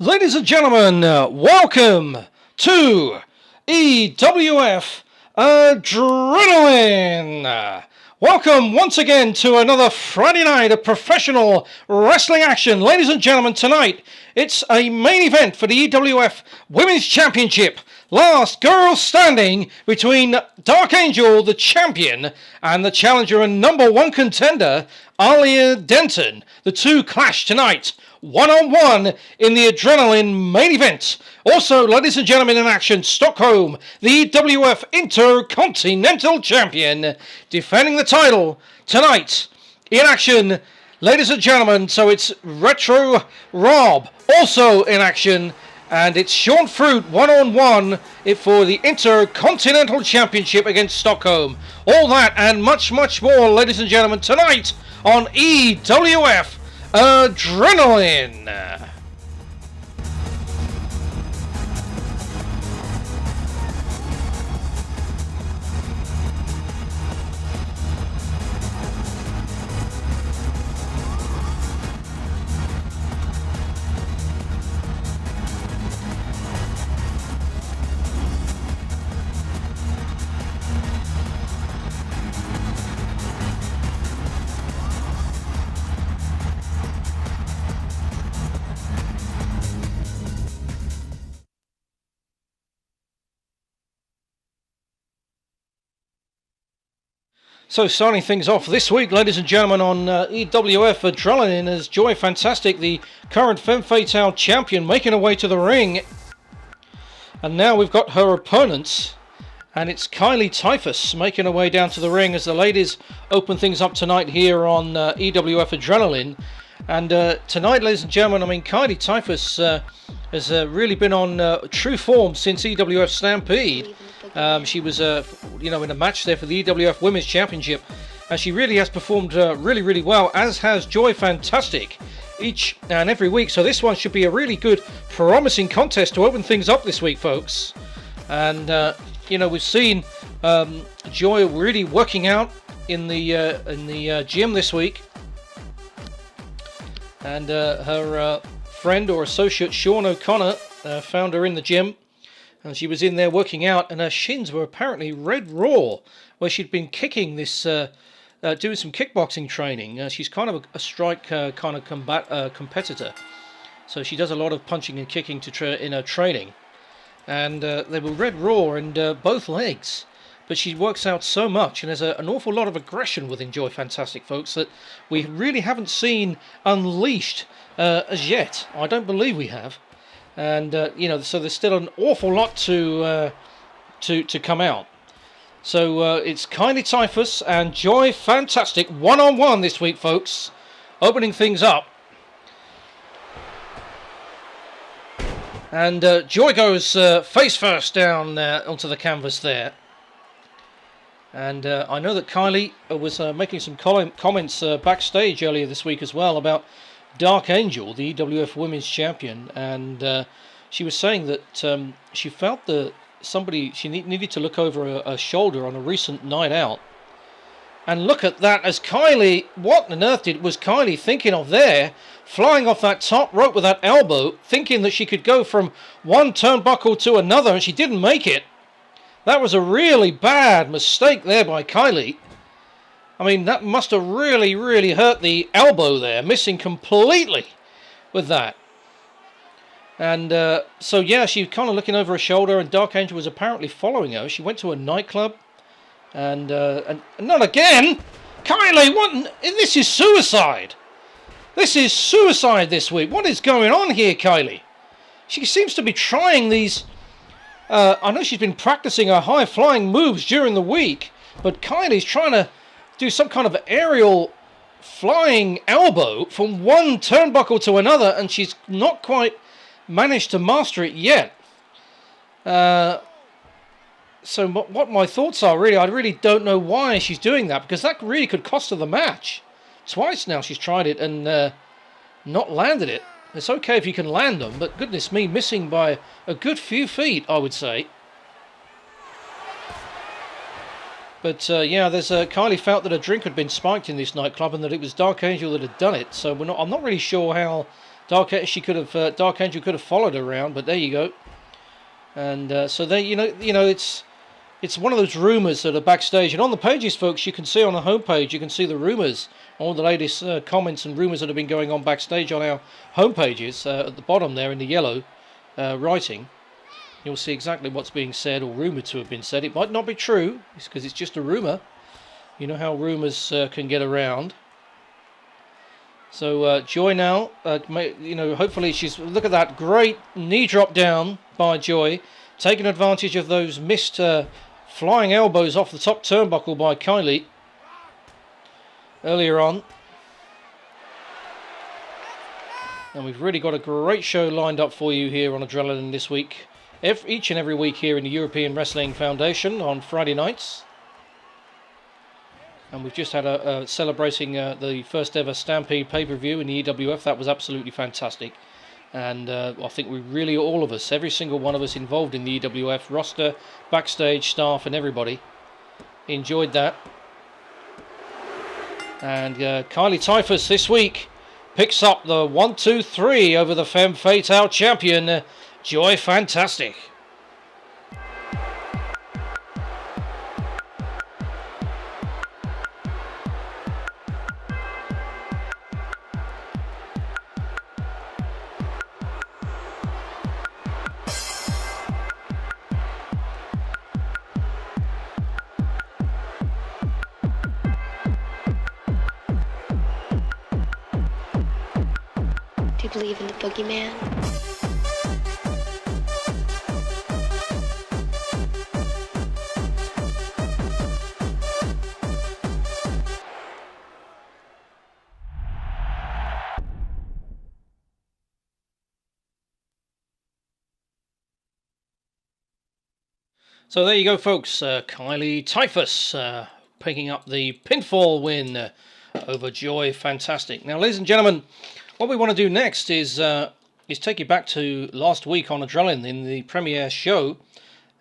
Ladies and gentlemen, welcome to EWF Adrenaline. Welcome once again to another Friday night of professional wrestling action. Ladies and gentlemen, tonight it's a main event for the EWF Women's Championship. Last girl standing between Dark Angel, the champion, and the challenger and number one contender, Alia Denton. The two clash tonight, one-on-one in the Adrenaline main event. Also, ladies and gentlemen, in action, Stockholm, the EWF Intercontinental Champion, defending the title tonight. In action, ladies and gentlemen, so it's Retro Rob, also in action, and it's Sean Fruit one-on-one for the Intercontinental Championship against Stockholm. All that and much, much more, ladies and gentlemen, tonight on EWF Adrenaline. So starting things off this week, ladies and gentlemen, on EWF Adrenaline is Joy Fantastic, the current Femme Fatale champion, making her way to the ring. And now we've got her opponents, and it's Kylie Typhus making her way down to the ring as the ladies open things up tonight here on EWF Adrenaline. And tonight, ladies and gentlemen, I mean, Kylie Typhus has really been on true form since EWF Stampede. She was, in a match there for the EWF Women's Championship, and she really has performed really well, as has Joy Fantastic each and every week. So this one should be a really good, promising contest to open things up this week, folks. And we've seen Joy really working out in the gym this week, and her friend or associate Sean O'Connor found her in the gym. And she was in there working out, and her shins were apparently red raw, where she'd been kicking this, doing some kickboxing training. She's kind of a strike kind of competitor, so she does a lot of punching and kicking in her training. And they were red raw in both legs, but she works out so much, and there's an awful lot of aggression within Joy Fantastic, folks, that we really haven't seen unleashed as yet. I don't believe we have. And so there's still an awful lot to come out. So it's Kylie Typhus and Joy Fantastic one-on-one this week, folks, opening things up. And Joy goes face first down onto the canvas there. And I know that Kylie was making some comments backstage earlier this week as well about Dark Angel, the EWF Women's Champion, and she was saying that she felt that she needed to look over her shoulder on a recent night out. And look at that, as Kylie, what on earth was Kylie thinking of there, flying off that top rope with that elbow, thinking that she could go from one turnbuckle to another, and she didn't make it. That was a really bad mistake there by Kylie. I mean, that must have really hurt the elbow there, missing completely with that. And so, yeah, she was kind of looking over her shoulder, and Dark Angel was apparently following her. She went to a nightclub, and not again! Kylie, what? This is suicide! This is suicide this week. What is going on here, Kylie? She seems to be trying these... I know she's been practicing her high-flying moves during the week, but Kylie's trying to do some kind of aerial flying elbow from one turnbuckle to another, and she's not quite managed to master it yet. So what my thoughts are, really, I really don't know why she's doing that, because that really could cost her the match. Twice now she's tried it and not landed it. It's okay if you can land them, but goodness me, missing by a good few feet, I would say. But there's Kylie felt that a drink had been spiked in this nightclub and that it was Dark Angel that had done it. So I'm not really sure how Dark Angel could have followed her around, but there you go. And so there, it's one of those rumours that are backstage, and on the pages, folks, you can see on the homepage, you can see the rumours, all the latest comments and rumours that have been going on backstage on our homepages at the bottom there in the yellow writing. You'll see exactly what's being said or rumoured to have been said. It might not be true, because it's just a rumour. You know how rumours can get around. So Joy now, hopefully she's... Look at that great knee drop down by Joy, taking advantage of those missed flying elbows off the top turnbuckle by Kylie earlier on. And we've really got a great show lined up for you here on Adrenaline this week. Each and every week here in the European Wrestling Foundation on Friday nights. And we've just had celebrating the first ever Stampede pay-per-view in the EWF. That was absolutely fantastic. And I think we really, all of us, every single one of us involved in the EWF roster, backstage, staff and everybody, enjoyed that. And Kylie Typhus this week picks up the 1-2-3 over the Femme Fatale champion, Joy Fantastic. Do you believe in the boogeyman? So there you go, folks. Kylie Typhus picking up the pinfall win over Joy Fantastic. Now, ladies and gentlemen, what we want to do next is take you back to last week on Adrenaline in the premiere show,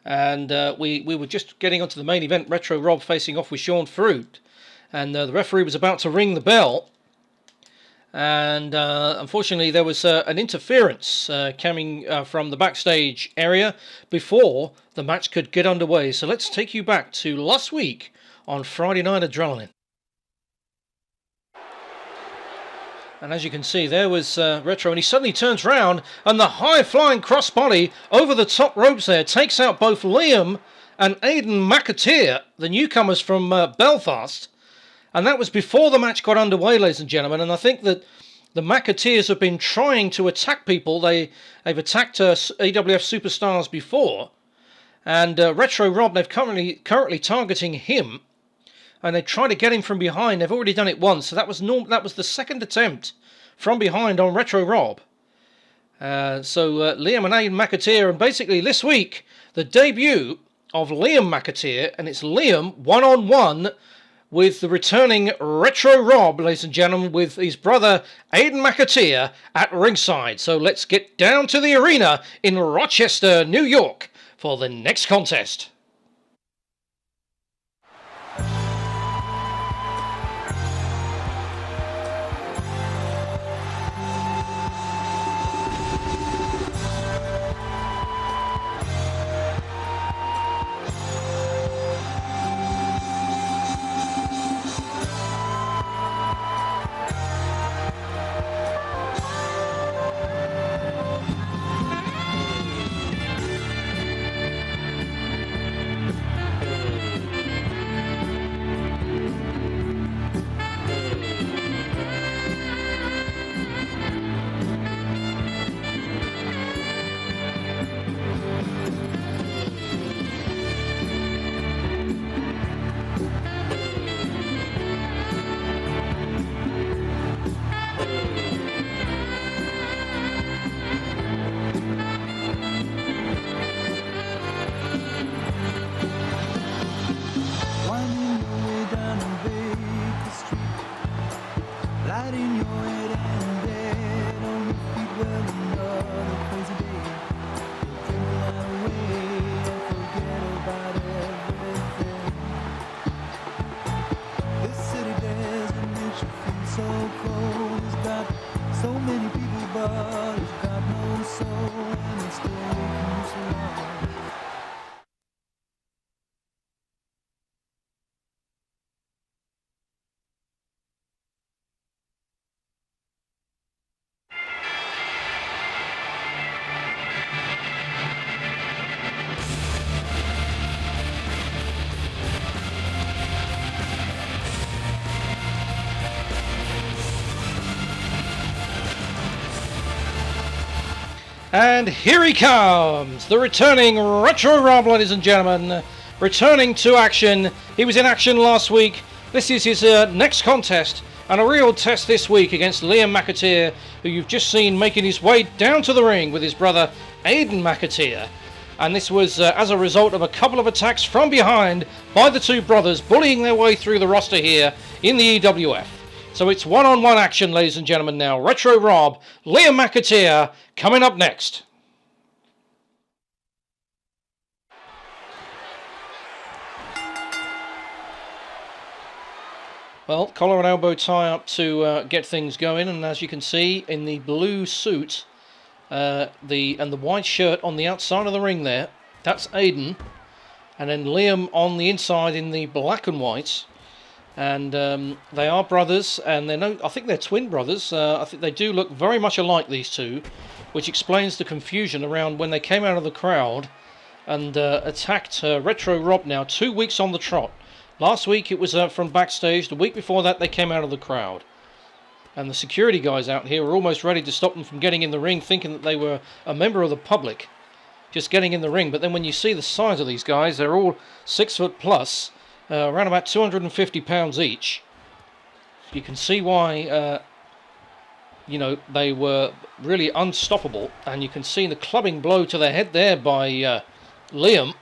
and we were just getting onto the main event. Retro Rob facing off with Sean Fruit, and the referee was about to ring the bell, and unfortunately there was an interference coming from the backstage area before the match could get underway. So let's take you back to last week on Friday Night Adrenaline. And as you can see, there was Retro, and he suddenly turns round, and the high-flying crossbody over the top ropes there takes out both Liam and Aidan McAteer, the newcomers from Belfast. And that was before the match got underway, ladies and gentlemen. And I think that the McAteers have been trying to attack people. They've attacked AWF superstars before. And Retro Rob, they're currently targeting him. And they try to get him from behind. They've already done it once. So that was the second attempt from behind on Retro Rob. So Liam and Aidan McAteer. And basically this week, the debut of Liam McAteer. And it's Liam one-on-one with the returning Retro Rob, ladies and gentlemen, with his brother Aidan McAteer at ringside. So let's get down to the arena in Rochester, New York for the next contest. And here he comes, the returning Retro Rob, ladies and gentlemen, returning to action. He was in action last week. This is his next contest, and a real test this week against Liam McAteer, who you've just seen making his way down to the ring with his brother Aidan McAteer. And this was as a result of a couple of attacks from behind by the two brothers, bullying their way through the roster here in the EWF. So it's one-on-one action, ladies and gentlemen, now. Retro Rob, Liam McAteer, coming up next. Well, collar and elbow tie up to get things going, and as you can see, in the blue suit, the white shirt on the outside of the ring there, that's Aidan, and then Liam on the inside in the black and white. And they are brothers, and I think they're twin brothers. I think they do look very much alike, these two, which explains the confusion around when they came out of the crowd and attacked Retro Rob now 2 weeks on the trot. Last week it was from backstage. The week before that they came out of the crowd. And the security guys out here were almost ready to stop them from getting in the ring, thinking that they were a member of the public, just getting in the ring. But then when you see the size of these guys, they're all 6 foot plus. Around about 250 pounds each. You can see why, they were really unstoppable. And you can see the clubbing blow to the head there by Liam.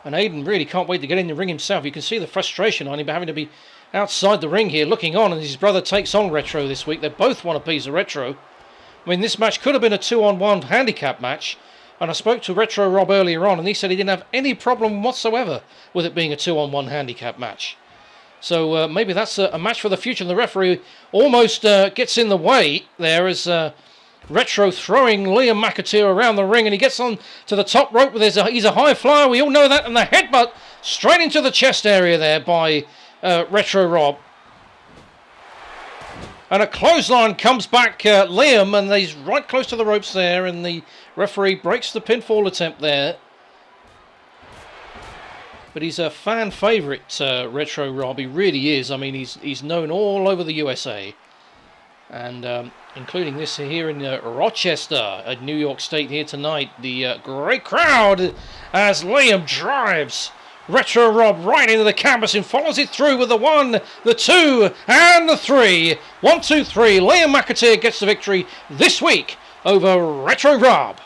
And Aidan really can't wait to get in the ring himself. You can see the frustration on him having to be outside the ring here looking on. And his brother takes on Retro this week. They both want a piece of Retro. I mean, this match could have been a 2-on-1 handicap match. And I spoke to Retro Rob earlier on, and he said he didn't have any problem whatsoever with it being a 2-on-1 handicap match. So maybe that's a match for the future. And the referee almost gets in the way there as Retro throwing Liam McAteer around the ring, and he gets on to the top rope. He's a high flyer, we all know that, and the headbutt straight into the chest area there by Retro Rob. And a clothesline comes back, Liam, and he's right close to the ropes there, and the referee breaks the pinfall attempt there. But he's a fan favourite, Retro Rob. He really is. I mean, he's known all over the USA. And including this here in Rochester, New York State here tonight. The great crowd as Liam drives Retro Rob right into the canvas and follows it through with the 1, the 2, and the 3. 1, 2, 3. Liam McAteer gets the victory this week over Retro Rob.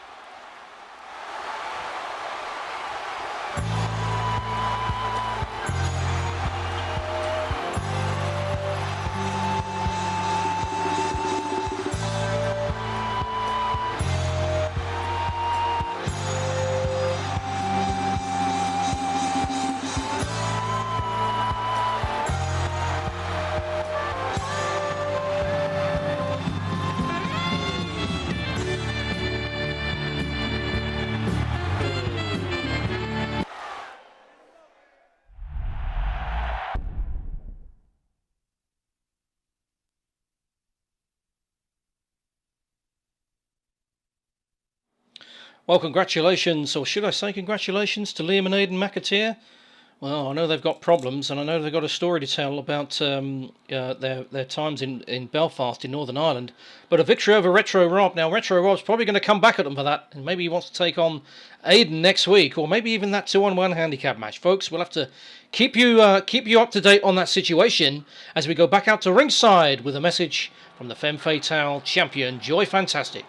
Well, congratulations, or should I say congratulations to Liam and Aidan McAteer. Well, I know they've got problems, and I know they've got a story to tell about their times in Belfast in Northern Ireland. But a victory over Retro Rob. Now, Retro Rob's probably going to come back at them for that, and maybe he wants to take on Aidan next week, or maybe even that 2-on-1 handicap match. Folks, we'll have to keep you up to date on that situation as we go back out to ringside with a message from the Femme Fatale champion, Joy Fantastic.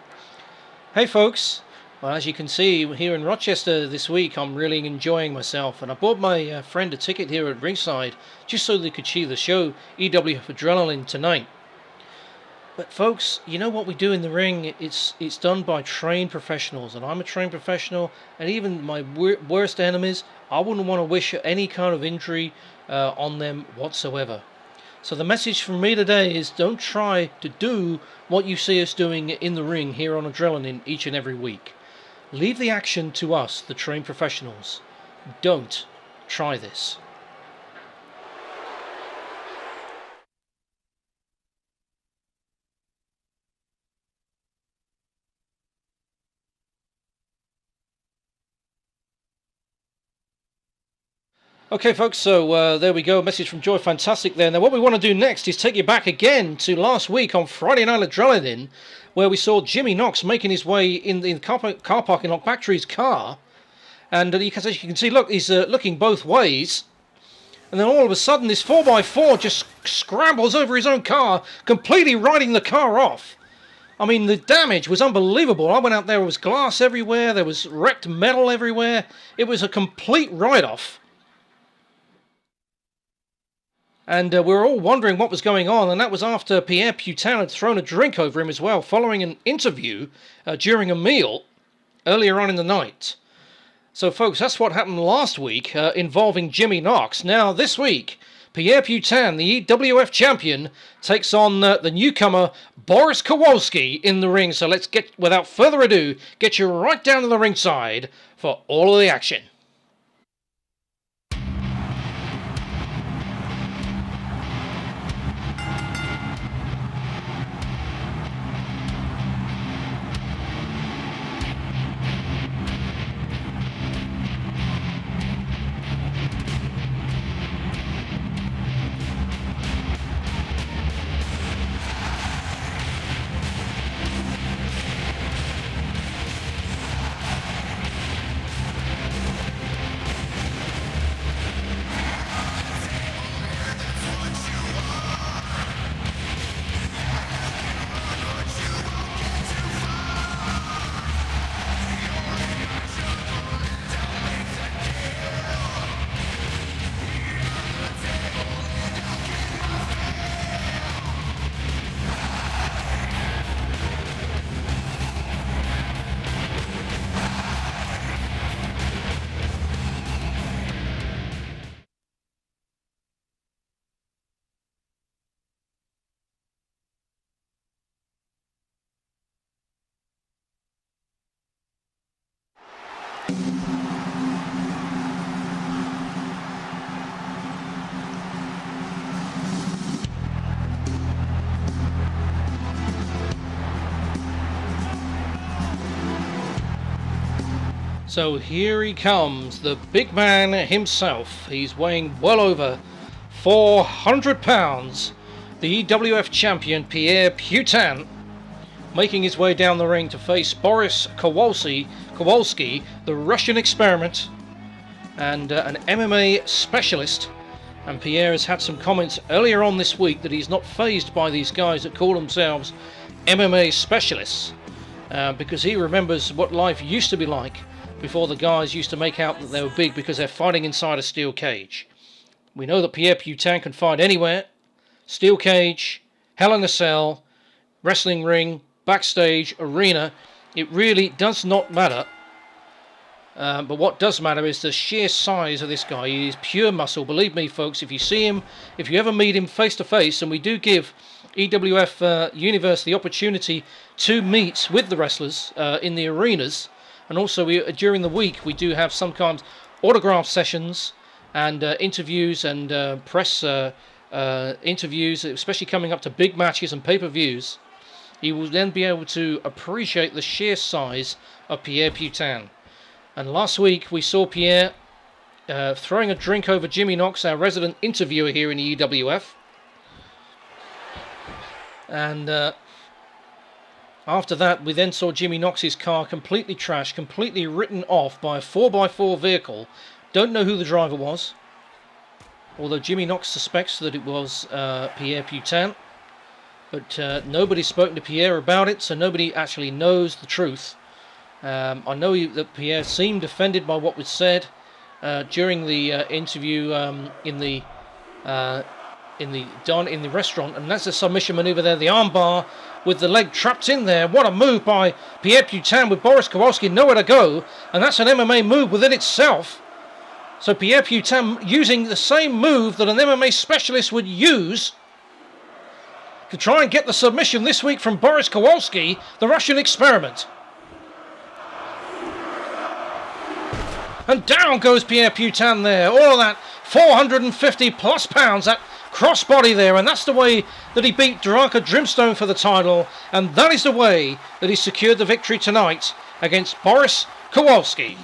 Hey, folks. Well, as you can see, here in Rochester this week, I'm really enjoying myself. And I bought my friend a ticket here at ringside just so they could see the show EWF Adrenaline tonight. But folks, you know what we do in the ring? It's done by trained professionals. And I'm a trained professional. And even my worst enemies, I wouldn't want to wish any kind of injury on them whatsoever. So the message from me today is don't try to do what you see us doing in the ring here on Adrenaline each and every week. Leave the action to us, the trained professionals. Don't try this. Okay, folks, so there we go. A message from Joy Fantastic there. Now, what we want to do next is take you back again to last week on Friday Night Adrenaline where we saw Jimmy Knox making his way in the car parking lot back to his car. And as you can see, look, he's looking both ways. And then all of a sudden, this 4x4 just scrambles over his own car, completely riding the car off. I mean, the damage was unbelievable. I went out there, there was glass everywhere, there was wrecked metal everywhere. It was a complete write-off. And we were all wondering what was going on, and that was after Pierre Putin had thrown a drink over him as well, following an interview during a meal earlier on in the night. So, folks, that's what happened last week involving Jimmy Knox. Now, this week, Pierre Putin, the EWF champion, takes on the newcomer Boris Kowalski in the ring. So let's get, without further ado, get you right down to the ringside for all of the action. So here he comes, the big man himself. He's weighing well over 400 pounds. The EWF champion, Pierre Putin, making his way down the ring to face Boris Kowalski, the Russian experiment, and an MMA specialist. And Pierre has had some comments earlier on this week that he's not fazed by these guys that call themselves MMA specialists, because he remembers what life used to be like before the guys used to make out that they were big because they're fighting inside a steel cage. We know that Pierre Putin can fight anywhere. Steel cage, Hell in a Cell, wrestling ring, backstage, arena. It really does not matter. But what does matter is the sheer size of this guy. He is pure muscle. Believe me, folks, if you see him, if you ever meet him face to face, and we do give EWF Universe the opportunity to meet with the wrestlers in the arenas, and also during the week we do have sometimes autograph sessions and interviews and press interviews, especially coming up to big matches and pay-per-views. He will then be able to appreciate the sheer size of Pierre Putin. And last week we saw Pierre throwing a drink over Jimmy Knox, our resident interviewer here in the EWF. And after that, we then saw Jimmy Knox's car completely trashed, completely written off by a 4x4 vehicle. Don't know who the driver was, although Jimmy Knox suspects that it was Pierre Putin. But nobody's spoken to Pierre about it, so nobody actually knows the truth. I know that Pierre seemed offended by what was said during the interview in the restaurant, and that's a submission maneuver there, the armbar with the leg trapped in there. What a move by Pierre Putin with Boris Kowalski nowhere to go, and that's an MMA move within itself. So Pierre Putin using the same move that an MMA specialist would use to try and get the submission this week from Boris Kowalski, the Russian experiment. And down goes Pierre Putin there. All of that 450 plus pounds, that crossbody there, and that's the way that he beat Draka Drimstone for the title, and that is the way that he secured the victory tonight against Boris Kowalski.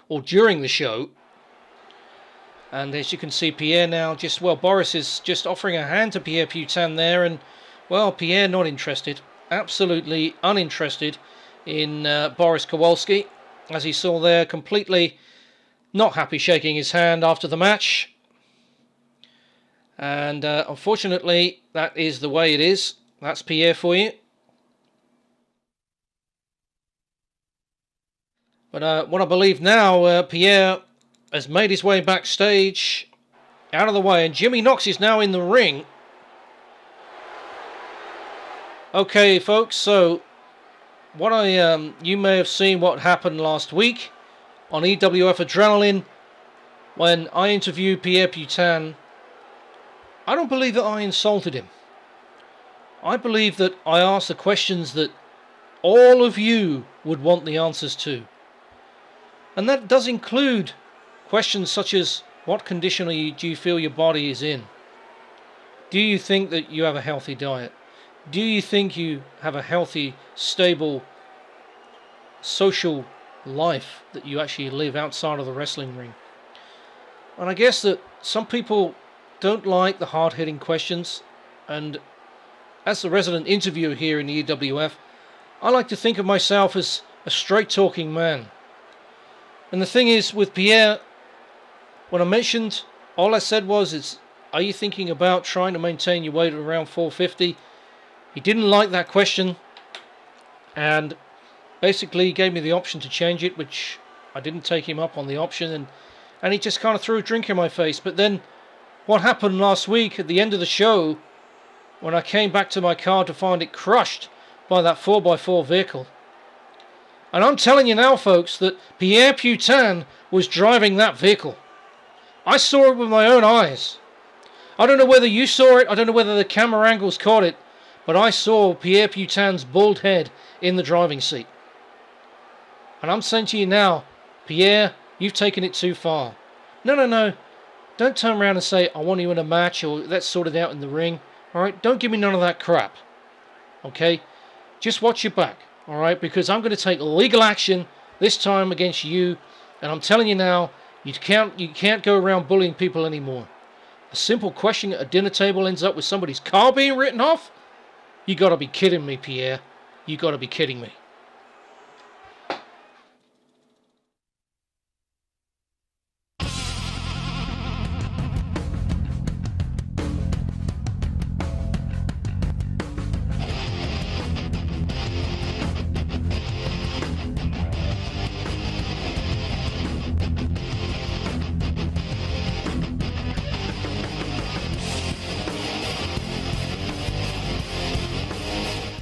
or during the show. And as you can see, Pierre now Boris is just offering a hand to Pierre Putin there, and well, Pierre not interested, absolutely uninterested in Boris Kowalski, as he saw there, completely not happy shaking his hand after the match. And unfortunately, that is the way it is. That's Pierre for you. But what I believe now, Pierre has made his way backstage, out of the way, and Jimmy Knox is now in the ring. Okay, folks, so what you may have seen what happened last week on EWF Adrenaline when I interviewed Pierre Putin. I don't believe that I insulted him. I believe that I asked the questions that all of you would want the answers to. And that does include questions such as, what condition do you feel your body is in? Do you think that you have a healthy diet? Do you think you have a healthy, stable, social life that you actually live outside of the wrestling ring? And I guess that some people don't like the hard-hitting questions, and as the resident interviewer here in the EWF, I like to think of myself as a straight-talking man. And the thing is, with Pierre, when I mentioned, all I said was, are you thinking about trying to maintain your weight at around 450? He didn't like that question, and basically gave me the option to change it, which I didn't take him up on the option, and he just kind of threw a drink in my face. But then, what happened last week at the end of the show, when I came back to my car to find it crushed by that 4x4 vehicle. And I'm telling you now, folks, that Pierre Putin was driving that vehicle. I saw it with my own eyes. I don't know whether you saw it, I don't know whether the camera angles caught it, but I saw Pierre Putin's bald head in the driving seat. And I'm saying to you now, Pierre, you've taken it too far. No. Don't turn around and say, I want you in a match, or let's sort it out in the ring. Alright, don't give me none of that crap. Okay? Just watch your back. Alright, because I'm going to take legal action this time against you, and I'm telling you now, you can't go around bullying people anymore. A simple question at a dinner table ends up with somebody's car being written off? You got to be kidding me, Pierre. You got to be kidding me.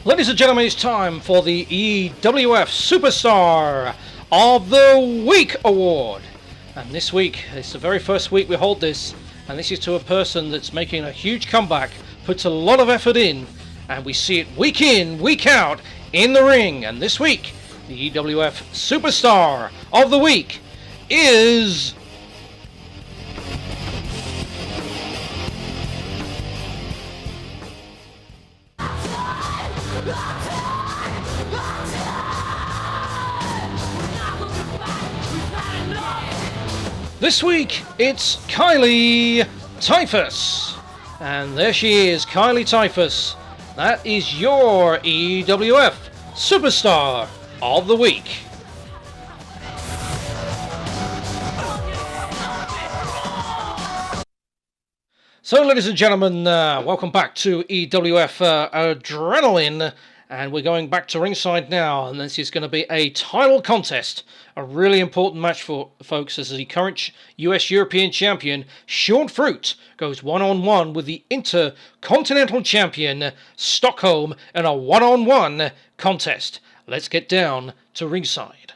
Ladies and gentlemen, it's time for the EWF Superstar of the Week Award. And this week, it's the very first week we hold this, and this is to a person that's making a huge comeback, puts a lot of effort in, and we see it week in, week out in the ring. And this week, the EWF Superstar of the Week is... This week, it's Kylie Typhus. And there she is, Kylie Typhus. That is your EWF Superstar of the Week. So, ladies and gentlemen, welcome back to EWF Adrenaline. And we're going back to ringside now, and this is going to be a title contest. A really important match for folks, as the current US European Champion, Sean Fruit, goes one-on-one with the Intercontinental Champion, Stockholm, in a one-on-one contest. Let's get down to ringside.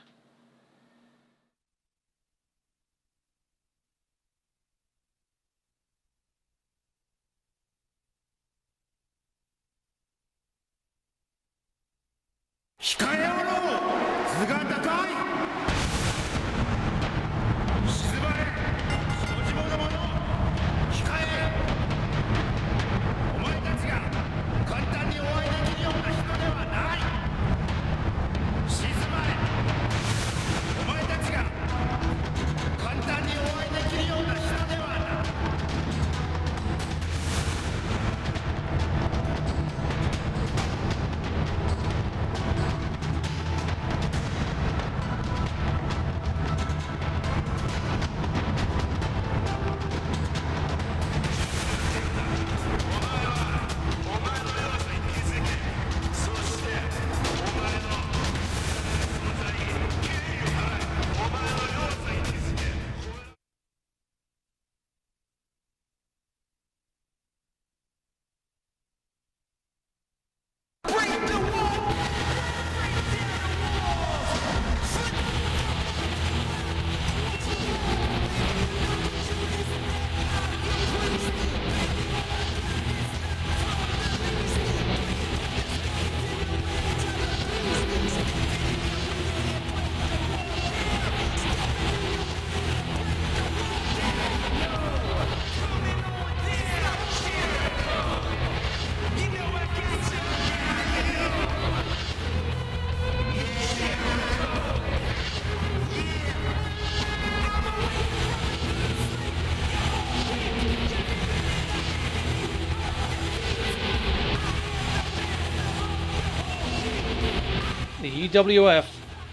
the UWF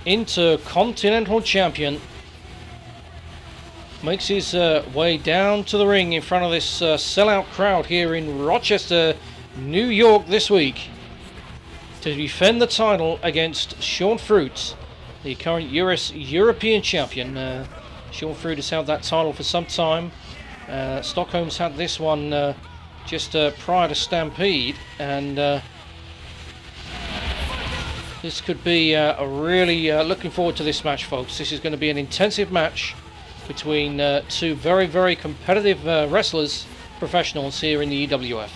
Intercontinental Champion, makes his way down to the ring in front of this sellout crowd here in Rochester, New York this week to defend the title against Sean Fruit, the current European champion. Sean Fruit has held that title for some time. Stockholm's had this one just prior to Stampede, and this could be a really looking forward to this match, folks. This is going to be an intensive match between two very, very competitive wrestlers, professionals here in the EWF.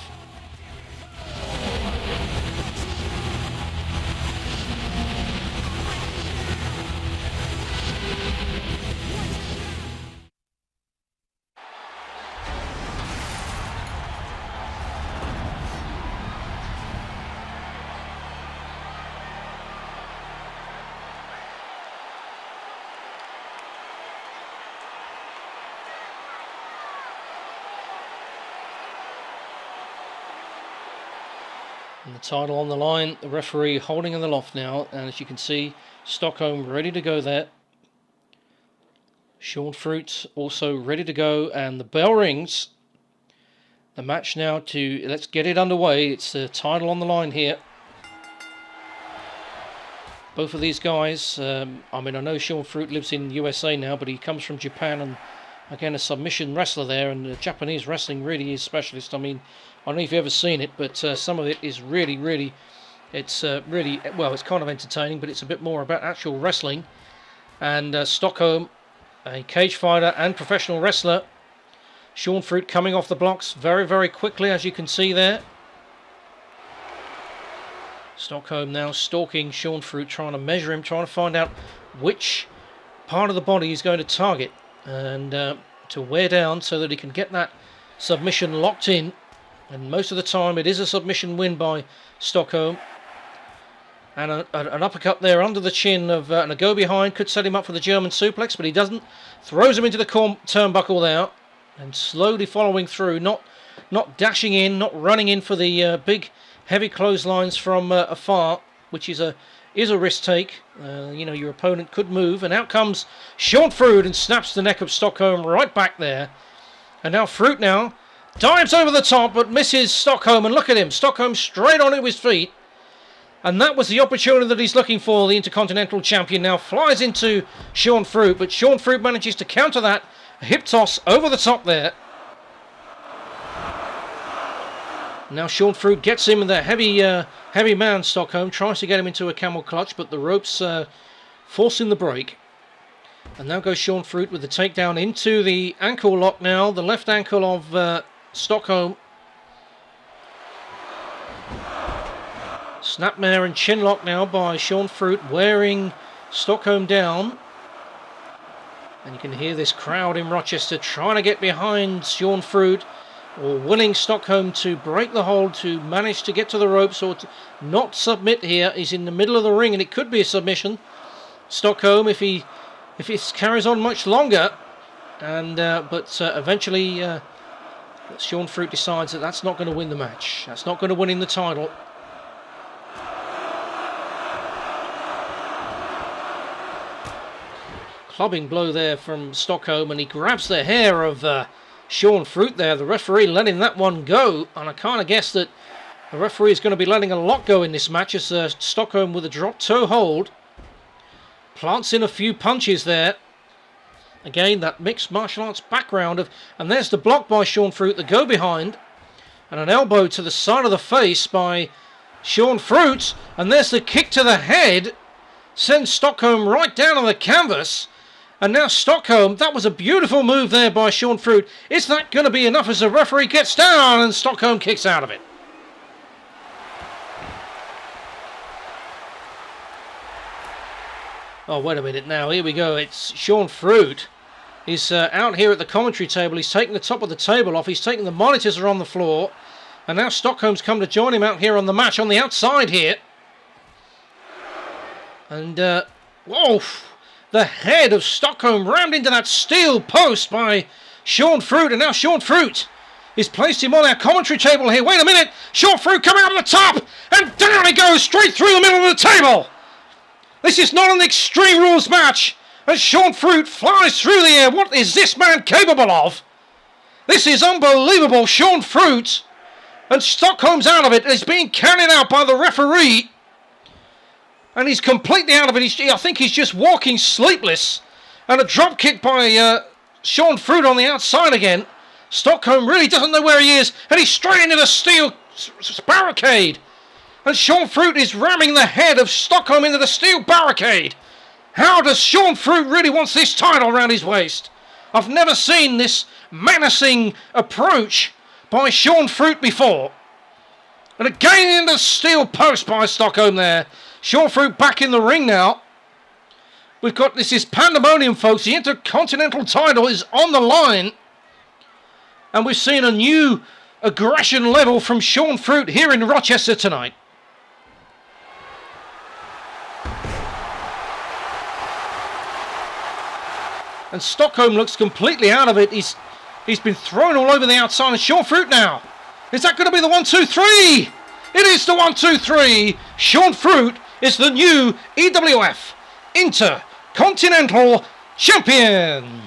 And the title on the line, the referee holding in the loft now, and as you can see, Stockholm ready to go there. Sean Fruit also ready to go, and the bell rings. The match now let's get it underway. It's the title on the line here. Both of these guys, I know Sean Fruit lives in USA now, but he comes from Japan, and again, a submission wrestler there, and Japanese wrestling really is specialist. I don't know if you've ever seen it, but some of it is really, it's it's kind of entertaining, but it's a bit more about actual wrestling. And Stockholm, a cage fighter and professional wrestler. Sean Fruit coming off the blocks very, very quickly, as you can see there. Stockholm now stalking Sean Fruit, trying to measure him, trying to find out which part of the body he's going to target and to wear down so that he can get that submission locked in. And most of the time it is a submission win by Stockholm. And an uppercut there under the chin of and a go behind could set him up for the German suplex, but he doesn't. Throws him into the turnbuckle there, and slowly following through, not dashing in, not running in for the big heavy clotheslines from afar, which is a risk take. Your opponent could move, and out comes Sean Fruit and snaps the neck of Stockholm right back there. And now Fruit dives over the top, but misses Stockholm, and look at him. Stockholm straight onto his feet. And that was the opportunity that he's looking for. The Intercontinental Champion now flies into Sean Fruit, but Sean Fruit manages to counter that. A hip toss over the top there. Now Sean Fruit gets him, and the heavy man Stockholm tries to get him into a camel clutch, but the ropes forcing the break. And now goes Sean Fruit with the takedown into the ankle lock now, the left ankle of Stockholm. Snapmare and chin lock now by Sean Fruit, wearing Stockholm down. And you can hear this crowd in Rochester trying to get behind Sean Fruit, or willing Stockholm to break the hold, to manage to get to the ropes, or to not submit here. He's in the middle of the ring, and it could be a submission. Stockholm, if it carries on much longer, and but eventually Sean Fruit decides that that's not going to win the match. That's not going to win him the title. Clubbing blow there from Stockholm, and he grabs the hair of Sean Fruit there. The referee letting that one go, and I kind of guess that the referee is going to be letting a lot go in this match, as Stockholm with a drop toe hold plants in a few punches there. Again, that mixed martial arts background and there's the block by Sean Fruit, the go behind, and an elbow to the side of the face by Sean Fruit, and there's the kick to the head, sends Stockholm right down on the canvas. And now Stockholm, that was a beautiful move there by Sean Fruit. Is that going to be enough as the referee gets down and Stockholm kicks out of it? Oh, wait a minute now. Here we go. It's Sean Fruit. He's out here at the commentary table. He's taking the top of the table off. He's taking the monitors are on the floor. And now Stockholm's come to join him out here on the match on the outside here. And, whoa! The head of Stockholm rammed into that steel post by Sean Fruit. And now Sean Fruit is placed him on our commentary table here. Wait a minute! Sean Fruit coming up the top! And down he goes straight through the middle of the table! This is not an Extreme Rules match. As Sean Fruit flies through the air. What is this man capable of? This is unbelievable. Sean Fruit. And Stockholm's out of it. He's being counted out by the referee. And he's completely out of it. I think he's just walking sleepless. And a drop kick by Sean Fruit on the outside again. Stockholm really doesn't know where he is. And he's straight into the steel barricade. And Sean Fruit is ramming the head of Stockholm into the steel barricade. How does Sean Fruit really want this title around his waist? I've never seen this menacing approach by Sean Fruit before. And again into the steel post by Stockholm there. Sean Fruit back in the ring now. We've got, this is pandemonium, folks. The Intercontinental title is on the line. And we've seen a new aggression level from Sean Fruit here in Rochester tonight. And Stockholm looks completely out of it. He's been thrown all over the outside. And Sean Fruit now. Is that going to be the 1, 2, 3? It is the 1, 2, 3. Sean Fruit is the new EWF Intercontinental Champion.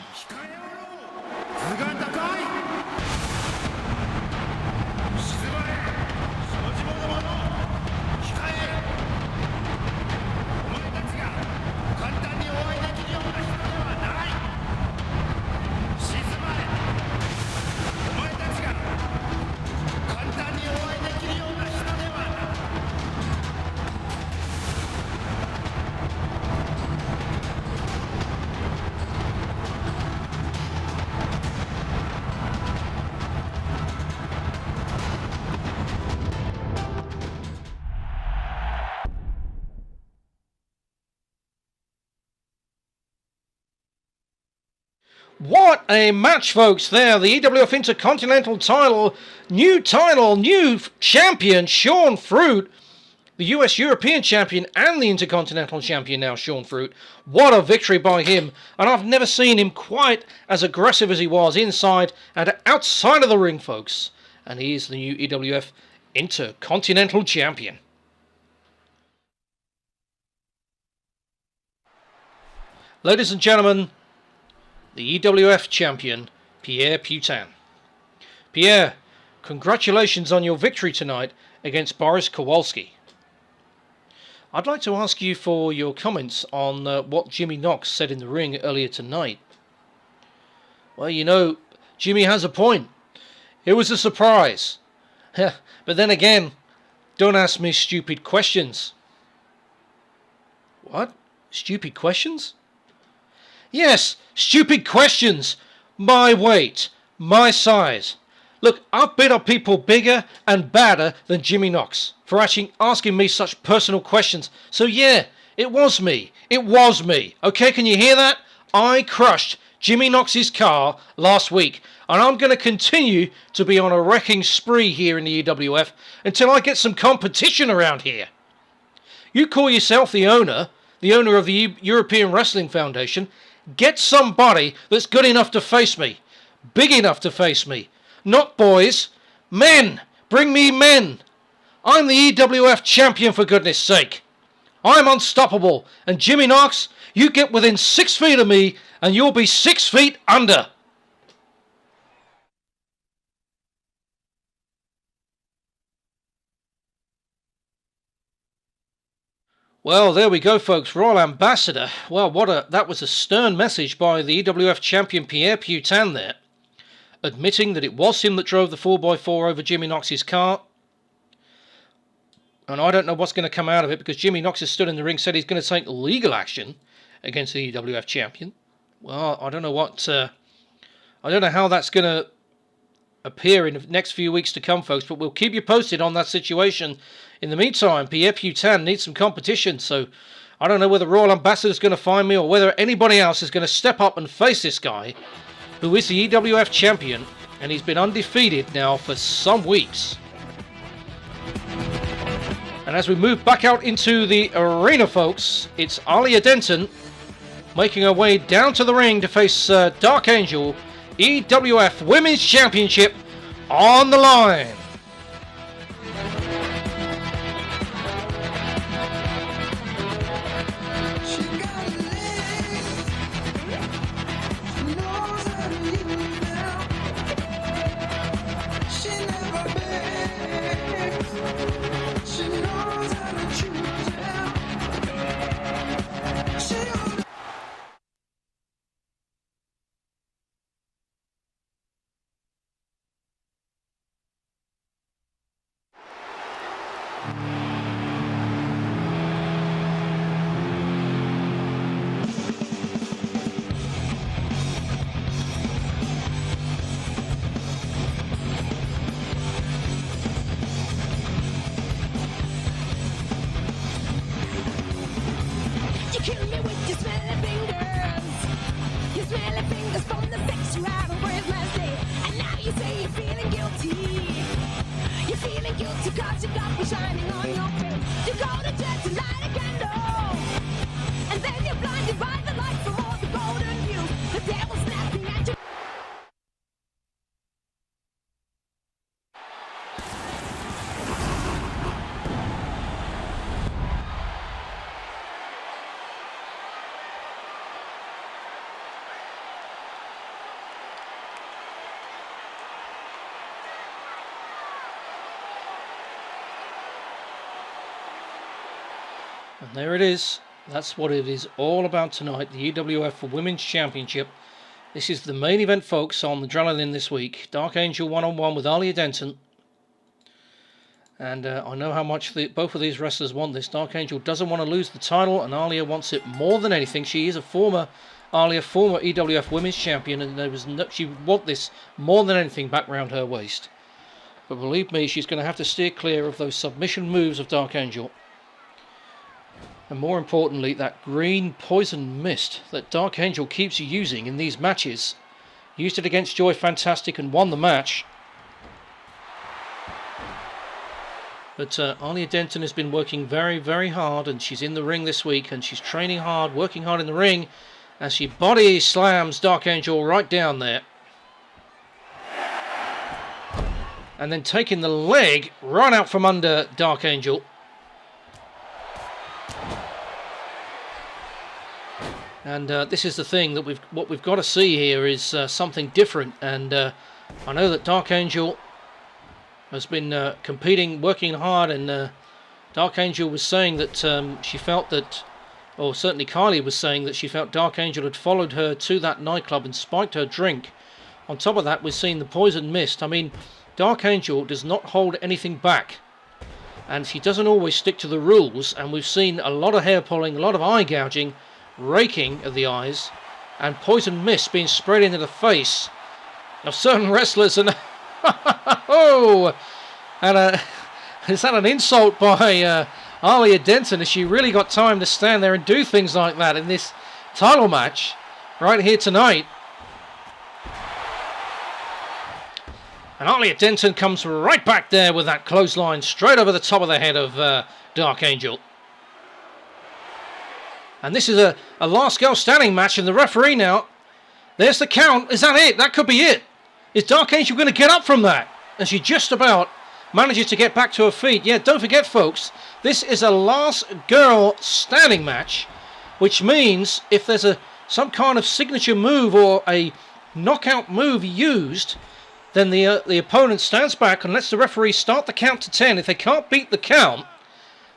What a match, folks, there. The EWF Intercontinental title, new champion, Sean Fruit. The US European champion and the Intercontinental champion now, Sean Fruit. What a victory by him. And I've never seen him quite as aggressive as he was inside and outside of the ring, folks. And he is the new EWF Intercontinental champion. Ladies and gentlemen, the EWF champion, Pierre Putin. Pierre, congratulations on your victory tonight against Boris Kowalski. I'd like to ask you for your comments on what Jimmy Knox said in the ring earlier tonight. Well, you know, Jimmy has a point. It was a surprise. But then again, don't ask me stupid questions. What? Stupid questions? Yes, stupid questions. My weight, my size. Look, I've beat up people bigger and badder than Jimmy Knox for actually asking me such personal questions. So yeah, it was me. It was me. Okay, can you hear that? I crushed Jimmy Knox's car last week. And I'm going to continue to be on a wrecking spree here in the EWF until I get some competition around here. You call yourself the owner of the European Wrestling Foundation. Get somebody that's good enough to face me. Big enough to face me. Not boys. Men. Bring me men. I'm the EWF champion, for goodness sake. I'm unstoppable. And Jimmy Knox, you get within 6 feet of me and you'll be 6 feet under. Well, there we go, folks. Royal Ambassador. Well, that was a stern message by the EWF champion Pierre Putin there, admitting that it was him that drove the 4x4 over Jimmy Knox's car. And I don't know what's going to come out of it, because Jimmy Knox has stood in the ring, said he's going to take legal action against the EWF champion. Well, I don't know how that's going to appear in the next few weeks to come, folks, but we'll keep you posted on that situation. In the meantime, Pierre Putin needs some competition, so I don't know whether Royal Ambassador is going to find me or whether anybody else is going to step up and face this guy, who is the EWF champion, and he's been undefeated now for some weeks. And as we move back out into the arena, folks, it's Alia Denton making her way down to the ring to face Dark Angel. EWF Women's Championship on the line. You kill me with your smelly fingers. Your smelly fingers from the sex you had on Christmas Day. And now you say you're feeling guilty. You're feeling guilty cause you got me shining on your face. You go to church and light a candle. And then you're blinded by the light from all the golden view. The devil snapping at you. And there it is. That's what it is all about tonight, the EWF Women's Championship. This is the main event, folks, on the Adrenaline this week. Dark Angel one-on-one with Alia Denton. And I know how much both of these wrestlers want this. Dark Angel doesn't want to lose the title, and Alia wants it more than anything. She is a former EWF Women's Champion, and she wants this more than anything back round her waist. But believe me, she's going to have to steer clear of those submission moves of Dark Angel. And more importantly, that green poison mist that Dark Angel keeps using in these matches. Used it against Joy Fantastic and won the match. But Alia Denton has been working very, very hard, and she's in the ring this week, and she's training hard, working hard in the ring, as she body slams Dark Angel right down there. And then taking the leg right out from under Dark Angel. And this is the thing that what we've got to see here is something different. And I know that Dark Angel has been competing, working hard, and Dark Angel was saying that she felt that, or certainly Kylie was saying that she felt Dark Angel had followed her to that nightclub and spiked her drink. On top of that, we've seen the poison mist. I mean, Dark Angel does not hold anything back, and she doesn't always stick to the rules. And we've seen a lot of hair pulling, a lot of eye gouging, raking of the eyes, and poison mist being sprayed into the face of certain wrestlers. And oh, and is that an insult by Alia Denton? Has she really got time to stand there and do things like that in this title match right here tonight? And Alia Denton comes right back there with that clothesline straight over the top of the head of Dark Angel. And this is a last girl standing match, and the referee now, there's the count. Is that it? That could be it. Is Dark Angel going to get up from that? And she just about manages to get back to her feet. Yeah, don't forget, folks, this is a last girl standing match, which means if there's some kind of signature move or a knockout move used, then the opponent stands back and lets the referee start the count to 10. If they can't beat the count,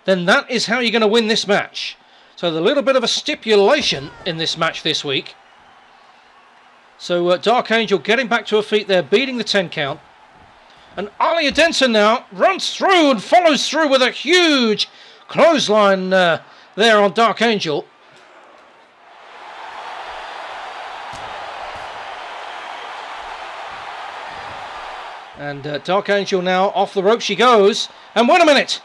then that is how you're going to win this match. So there's a little bit of a stipulation in this match this week. So Dark Angel getting back to her feet there, beating the 10 count. And Alia Denton now runs through and follows through with a huge clothesline there on Dark Angel. And Dark Angel now off the rope she goes. And wait a minute!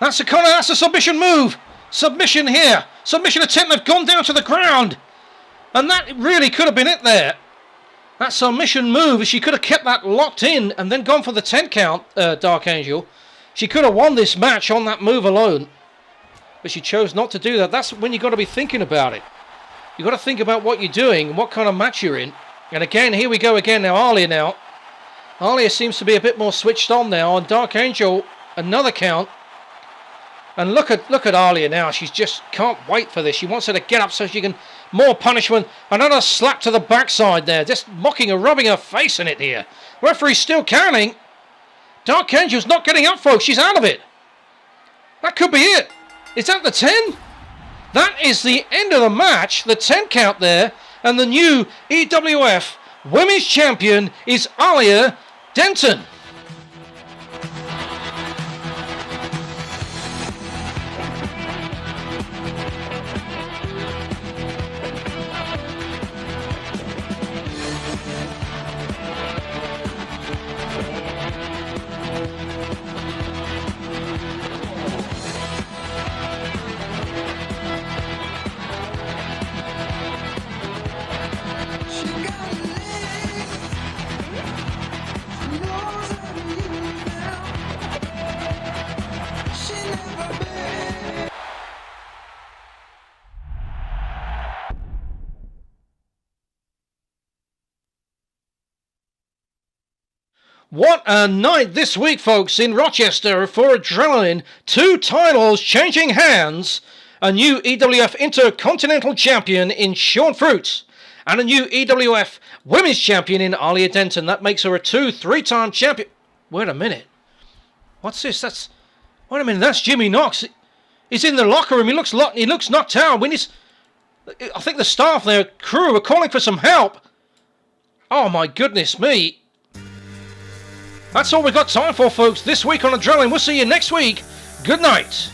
That's a submission move! Submission here. Submission attempt. They've gone down to the ground. And that really could have been it there. That submission move, she could have kept that locked in and then gone for the 10 count, Dark Angel. She could have won this match on that move alone. But she chose not to do that. That's when you've got to be thinking about it. You've got to think about what you're doing and what kind of match you're in. And again, here we go again now. Alia now. Alia seems to be a bit more switched on now. And Dark Angel, another count. And look at Alia now. She just can't wait for this. She wants her to get up so she can more punishment. Another slap to the backside there. Just mocking her, rubbing her face in it here. Referee's still counting. Dark Angel's not getting up, folks. She's out of it. That could be it. Is that the 10? That is the end of the match. The 10 count there. And the new EWF Women's Champion is Alia Denton. What a night this week, folks, in Rochester for Adrenaline. 2 titles changing hands. A new EWF Intercontinental Champion in Sean Fruits. And a new EWF Women's Champion in Alia Denton. That makes her a 3-time champion. Wait a minute. What's this? Wait a minute, that's Jimmy Knox. He's in the locker room. He looks knocked out. I think the staff there, crew, are calling for some help. Oh my goodness me. That's all we've got time for, folks, this week on Adrenaline. We'll see you next week. Good night.